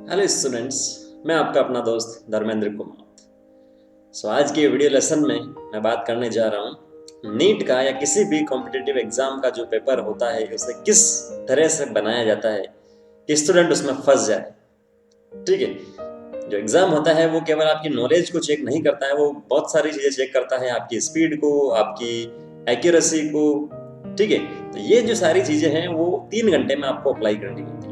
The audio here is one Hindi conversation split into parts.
हेलो स्टूडेंट्स, मैं आपका अपना दोस्त धर्मेंद्र कुमार। आज के वीडियो लेसन में मैं बात करने जा रहा हूँ नीट का या किसी भी कॉम्पिटिटिव एग्जाम का जो पेपर होता है उसे किस तरह से बनाया जाता है कि स्टूडेंट उसमें फंस जाए। ठीक है, जो एग्जाम होता है वो केवल आपकी नॉलेज को चेक नहीं करता है, वो बहुत सारी चीजें चेक करता है, आपकी स्पीड को, आपकी एक्यूरेसी को। ठीक है, तो ये जो सारी चीजें हैं वो 3 घंटे में आपको अप्लाई करनी होती है।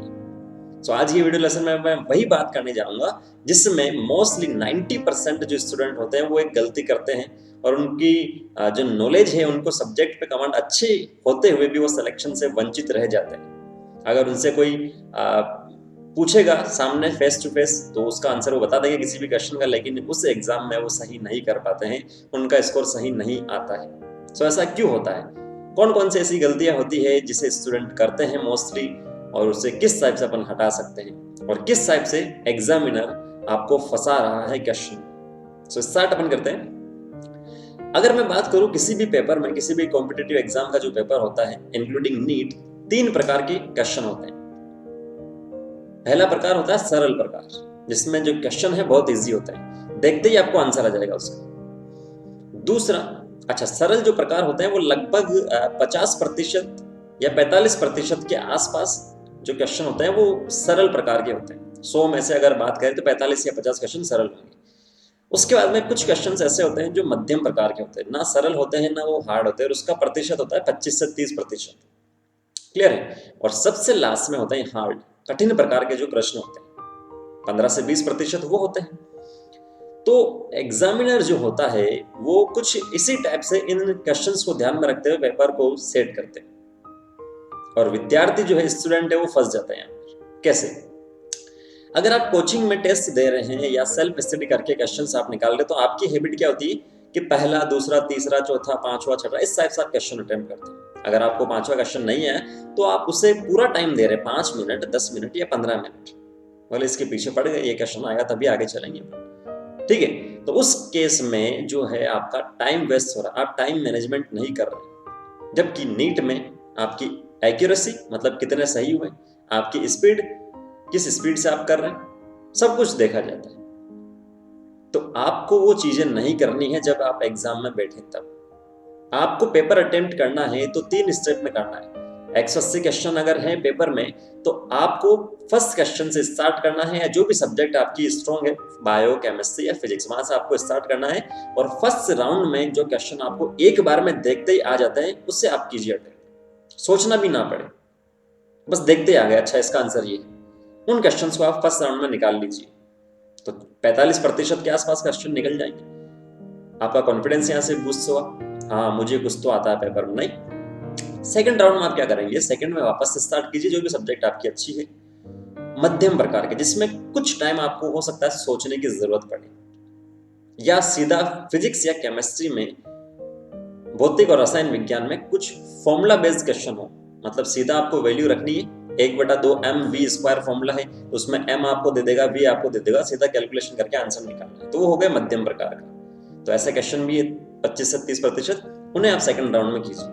आज की वीडियो लेसन में मैं वही बात करने जाऊंगा जिसमें मोस्टली 90% जो स्टूडेंट होते हैं वो एक गलती करते हैं और उनकी जो नॉलेज है, उनको सब्जेक्ट पे कमांड अच्छे होते हुए भी वो सिलेक्शन से वंचित रह जाते हैं। अगर उनसे कोई पूछेगा सामने फेस टू फेस तो उसका आंसर वो बता देंगे किसी भी क्वेश्चन का, लेकिन उस एग्जाम में वो सही नहीं कर पाते हैं, उनका स्कोर सही नहीं आता है। ऐसा क्यों होता है? कौन कौन सी ऐसी गलतियां होती है जिसे स्टूडेंट करते हैं मोस्टली, और उसे किस टाइप से अपन हटा सकते हैं और किस टाइप से एग्जामिनर आपको फंसा रहा है क्वेश्चन। स्टार्ट अपन करते हैं। अगर मैं बात करूं किसी भी पेपर में, किसी भी कॉम्पिटिटिव एग्जाम का जो पेपर होता है इंक्लूडिंग नीट, 3 प्रकार के क्वेश्चन होते हैं। पहला प्रकार होता है सरल प्रकार, जिसमें जो क्वेश्चन है बहुत इजी होता है, देखते ही आपको आंसर आ जाएगा उसका। दूसरा, अच्छा, सरल जो प्रकार होते हैं वो लगभग 50% या 45% के आसपास जो क्वेश्चन होते हैं वो सरल प्रकार के होते हैं। 100 में से अगर बात करें तो 45 या 50 क्वेश्चन सरल होंगे। उसके बाद में कुछ क्वेश्चन ऐसे होते हैं जो मध्यम प्रकार के होते हैं, ना सरल होते हैं ना वो हार्ड होते हैं, और उसका प्रतिशत होता है 25 से 30%। क्लियर है? और सबसे लास्ट में होते हैं हार्ड, कठिन प्रकार के जो प्रश्न होते हैं, 15 से 20% वो होते हैं। तो एग्जामिनर जो होता है वो कुछ इसी टाइप से इन क्वेश्चंस को ध्यान में रखते हुए पेपर को सेट करते हैं, और विद्यार्थी जो है, स्टूडेंट है, वो फंस जाता है यहाँ पर। कैसे? अगर आप कोचिंग में टेस्ट दे रहे हैं या सेल्फ स्टडी करके क्वेश्चंस आप निकाल रहे, तो आपकी हैबिट क्या होती है कि पहला, दूसरा, तीसरा, चौथा, पांचवा, छठा, इस टाइप से आप क्वेश्चन अटेम्प्ट करते हैं। अगर आपको पांचवा क्वेश्चन नहीं है तो आप उसे पूरा टाइम दे रहे हैं, 5 मिनट, 10 मिनट या 15 मिनट, बोले इसके पीछे पड़ गए, ये क्वेश्चन आएगा तभी आगे चलेंगे। ठीक है, तो उस केस में जो है आपका टाइम वेस्ट हो रहा है, आप टाइम मैनेजमेंट नहीं कर रहे। जबकि नीट में आपकी एक्यूरेसी, मतलब कितने सही हुए, आपकी स्पीड, किस स्पीड से आप कर रहे हैं, सब कुछ देखा जाता है। तो आपको वो चीजें नहीं करनी है जब आप एग्जाम में बैठे। तब आपको पेपर अटेम्प्ट करना है तो 3 स्टेप में करना है। 180 क्वेश्चन अगर है पेपर में तो आपको फर्स्ट क्वेश्चन से स्टार्ट करना है, या जो भी सब्जेक्ट आपकी स्ट्रॉन्ग है, बायो, केमिस्ट्री या फिजिक्स, वहां से आपको स्टार्ट करना है। और फर्स्ट राउंड में जो क्वेश्चन आपको एक बार में देखते ही आ जाते हैं उससे आप कीजिए अटेम्प्ट, सोचना भी ना पड़े, बस देखते आ गए अच्छा इसका आंसर ये है। उन क्वेश्चंस को आप फर्स्ट राउंड में निकाल लीजिए, तो 45% के आसपास क्वेश्चन निकल जाएंगे। आपका कॉन्फिडेंस यहाँ से बूस्ट हुआ, हाँ मुझे कुछ तो आता है पेपर में। नहीं, सेकंड राउंड में आप क्या करेंगे, सेकंड में वापस से स्टार्ट कीजिए, जो भी सब्जेक्ट आपकी अच्छी है, मध्यम प्रकार के, जिसमें कुछ टाइम आपको हो सकता है सोचने की जरूरत पड़े, या सीधा फिजिक्स या केमिस्ट्री में, भौतिक और रसायन विज्ञान में कुछ फॉर्मूला बेस्ड क्वेश्चन हो, मतलब सीधा आपको वैल्यू रखनी है, 1/2 mv² फॉर्मूला है, उसमें m आपको दे देगा, v आपको दे देगा, सीधा कैलकुलेशन करके आंसर निकालना है, तो वो हो गए मध्यम प्रकार का। तो ऐसे क्वेश्चन भी 25 से 30%, उन्हें आप सेकंड राउंड में कीजिए।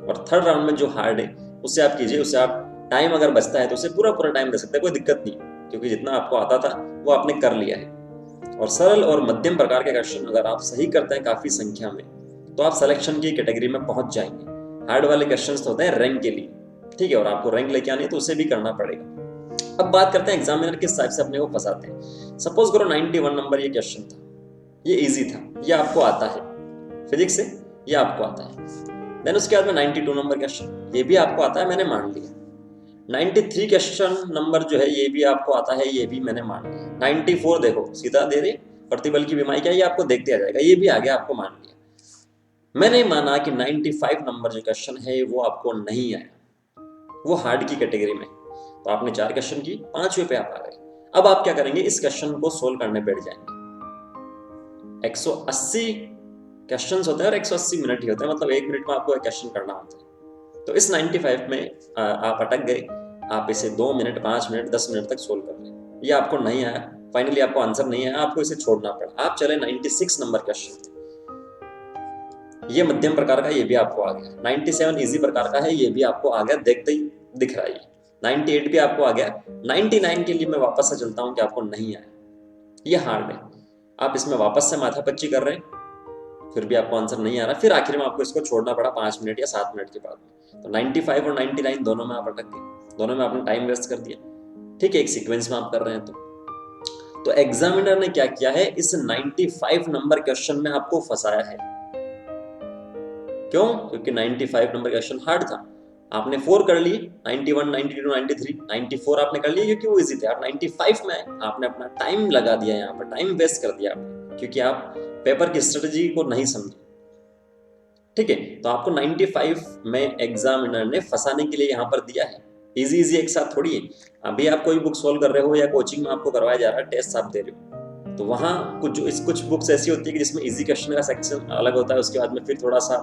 और थर्ड राउंड में जो हार्ड है उससे आप कीजिए, उससे आप टाइम अगर बचता है तो उसे पूरा पूरा टाइम दे सकते हैं, कोई दिक्कत नहीं, क्योंकि जितना आपको आता था वो आपने कर लिया है। और सरल और मध्यम प्रकार के क्वेश्चन अगर आप सही करते हैं काफी संख्या में, तो आप सिलेक्शन की कैटेगरी में पहुंच जाएंगे। हार्ड वाले क्वेश्चंस तो होते हैं रैंक के लिए, ठीक है, और आपको रैंक लेके आनी है तो उसे भी करना पड़ेगा। अब बात करते हैं एग्जामिनर किस टाइप से अपने को फंसाते हैं। सपोज करो 91 नंबर ये क्वेश्चन था, ये इजी था, ये आपको आता है फिजिक्स से, ये आपको आता है। देन उसके बाद में 92 नंबर क्वेश्चन, ये भी आपको आता है, मैंने मान लिया। 93 क्वेश्चन नंबर जो है ये भी आपको आता है, ये भी मैंने मान लिया। 94 देखो सीधा दे रहे, प्रतिबल की बीमारी क्या है, ये आपको देखते आ जाएगा, ये भी आ गया, आपको मान लिया। मैंने माना कि 95 नंबर जो क्वेश्चन है वो आपको नहीं आया, वो हार्ड की कैटेगरी में, तो आपने 4 क्वेश्चन की, 5वें पे आप आ गए। अब आप क्या करेंगे, इस क्वेश्चन को सोल्व करने बैठ जाएंगे। 180 क्वेश्चंस होते हैं और 180 मिनट ही होते हैं, मतलब 1 मिनट में आपको एक क्वेश्चन करना होता है। तो इस 95 में आप अटक गए, आप इसे 2 मिनट, 5 मिनट, 10 मिनट तक सोल्व कर लें। ये आपको नहीं आया, फाइनली आपको आंसर नहीं आया, आपको इसे छोड़ना पड़ा, आप चले 96 नंबर क्वेश्चन, ये मध्यम प्रकार का, ये भी आपको आ गया। 97 इजी प्रकार का है, ये भी आपको आ गया, देखते ही दिख रहा है। 98 भी आपको आ गया, 99 के लिए मैं वापस से चलता हूँ कि आपको नहीं आया, ये हार्ड है। आप इसमें वापस से माथापच्ची कर रहे हैं, फिर भी आपको आंसर नहीं आ रहा, फिर आखिर में आपको इसको छोड़ना पड़ा 5 मिनट या 7 मिनट के बाद में। तो 95 और 99 दोनों में आप अटक गए, दोनों में आपने टाइम वेस्ट कर दिया। ठीक है, एक सीक्वेंस में आप कर रहे हैं तो एग्जामिनर ने क्या किया है, इस 95 नंबर क्वेश्चन में आपको फंसाया है। क्यों? क्योंकि 95 नंबर क्वेश्चन हार्ड था। आपने 4 कर लिए, 91, 92, 93, 94 आपने कर लिए क्योंकि वो इजी थे। आप 95 में आपने अपना टाइम लगा दिया, यहाँ पर टाइम वेस्ट कर दिया आपने, क्योंकि आप पेपर की स्ट्रेटजी को नहीं समझे। ठीक है, तो आपको 95 में एग्जामिनर ने फंसाने के लिए यहाँ पर दिया है। इजी इजी एक साथ थोड़ी है। अभी आप कोई बुक सोल्व कर रहे हो या कोचिंग में आपको करवाया जा रहा है, टेस्ट आप दे रहे हो, तो वहां कुछ बुक्स ऐसी होती है कि जिसमें इजी क्वेश्चन का सेक्शन अलग होता है, उसके बाद में फिर थोड़ा सा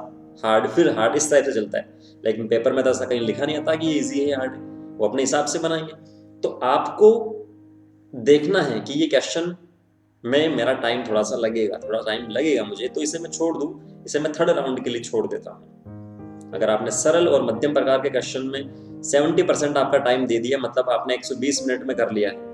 हार्ड, फिर हार्ड, इस टाइप से चलता है। लेकिन पेपर में तो ऐसा कहीं लिखा नहीं आता कि ये इजी है हार्ड है, वो अपने हिसाब से बनाएंगे। तो आपको देखना है कि ये क्वेश्चन में मेरा टाइम थोड़ा सा लगेगा, थोड़ा टाइम लगेगा मुझे, तो इसे मैं छोड़ दूं, इसे मैं थर्ड राउंड के लिए छोड़ देता हूँ। अगर आपने सरल और मध्यम प्रकार के क्वेश्चन में 70% आपका टाइम दे दिया, मतलब आपने 120 मिनट में कर लिया है,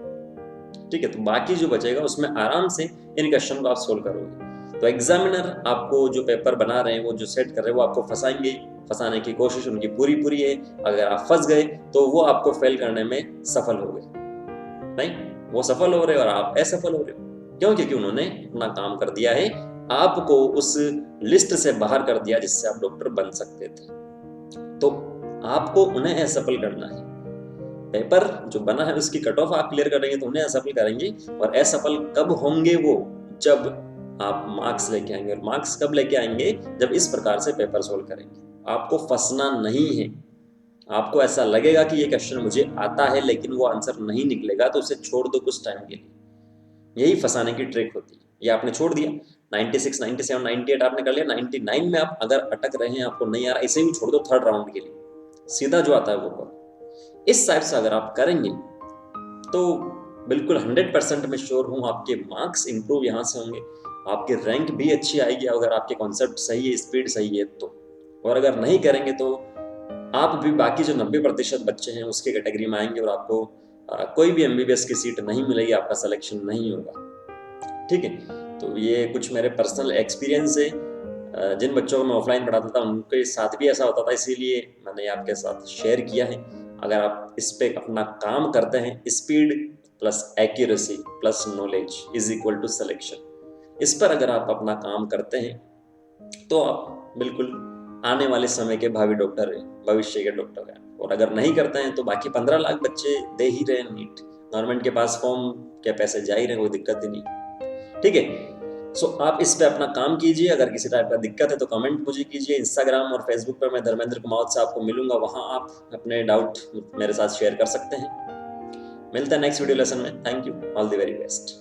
ठीक है, तो बाकी जो बचेगा उसमें आराम से इन क्वेश्चन को आप सोल्व करोगे। तो एग्जामिनर आपको जो पेपर बना रहे हैं, वो जो सेट कर रहे हैं, वो आपको फंसाएंगे, फंसाने की कोशिश उनकी पूरी पूरी है। अगर आप फंस गए तो वो आपको फेल करने में सफल हो गए, नहीं, वो सफल हो रहे और आप असफल हो रहे हो। क्यों? क्योंकि उन्होंने अपना काम कर दिया है, आपको उस लिस्ट से बाहर कर दिया जिससे आप डॉक्टर बन सकते थे। तो आपको उन्हें असफल करना है। पेपर जो बना है उसकी कट ऑफ आप क्लियर करेंगे तो उन्हें असफल करेंगे। और असफल कब होंगे वो? जब आप मार्क्स लेके आएंगे। और मार्क्स कब लेके आएंगे? जब इस प्रकार से पेपर सोल्व करेंगे। आपको फंसना नहीं है। आपको ऐसा लगेगा कि ये क्वेश्चन मुझे आता है लेकिन वो आंसर नहीं निकलेगा, तो उसे छोड़ दो कुछ टाइम के लिए। यही फंसाने की ट्रिक होती है। ये आपने छोड़ दिया, 96, 97, 98 आपने कर लिया, 99 में आप अगर अटक रहे हैं, आपको नहीं आ रहा, इसे भी छोड़ दो थर्ड राउंड के लिए, सीधा जो आता है वो करो। इस टाइप से अगर आप करेंगे तो बिल्कुल 100% में श्योर हूँ आपके मार्क्स इंप्रूव यहाँ से होंगे, आपके रैंक भी अच्छी आएगी अगर आपके कॉन्सेप्ट सही है, स्पीड सही है तो। और अगर नहीं करेंगे तो आप भी बाकी जो 90% बच्चे हैं उसके कैटेगरी में आएंगे और आपको कोई भी MBBS की सीट नहीं मिलेगी, आपका सिलेक्शन नहीं होगा। ठीक है, तो ये कुछ मेरे पर्सनल एक्सपीरियंस है। जिन बच्चों को मैं ऑफलाइन पढ़ाता था उनके साथ भी ऐसा होता था, इसीलिए मैंने आपके साथ शेयर किया है। अगर आप इस पे अपना काम करते हैं, speed plus accuracy plus knowledge is equal to selection, इस पर अगर आप अपना काम करते हैं तो आप बिल्कुल आने वाले समय के भावी डॉक्टर हैं, भविष्य के डॉक्टर हैं। और अगर नहीं करते हैं तो बाकी 15 लाख बच्चे दे ही रहे हैं नीट, गवर्नमेंट के पास फॉर्म के पैसे जा ही रहे हैं, कोई दिक्कत ही नहीं। ठीक है, सो आप इस पे अपना काम कीजिए। अगर किसी टाइप का दिक्कत है तो कमेंट मुझे कीजिए। इंस्टाग्राम और फेसबुक पर मैं धर्मेंद्र कुमावत से आपको मिलूंगा, वहां आप अपने डाउट मेरे साथ शेयर कर सकते हैं। मिलते हैं नेक्स्ट वीडियो लेसन में। Thank you, all the very best.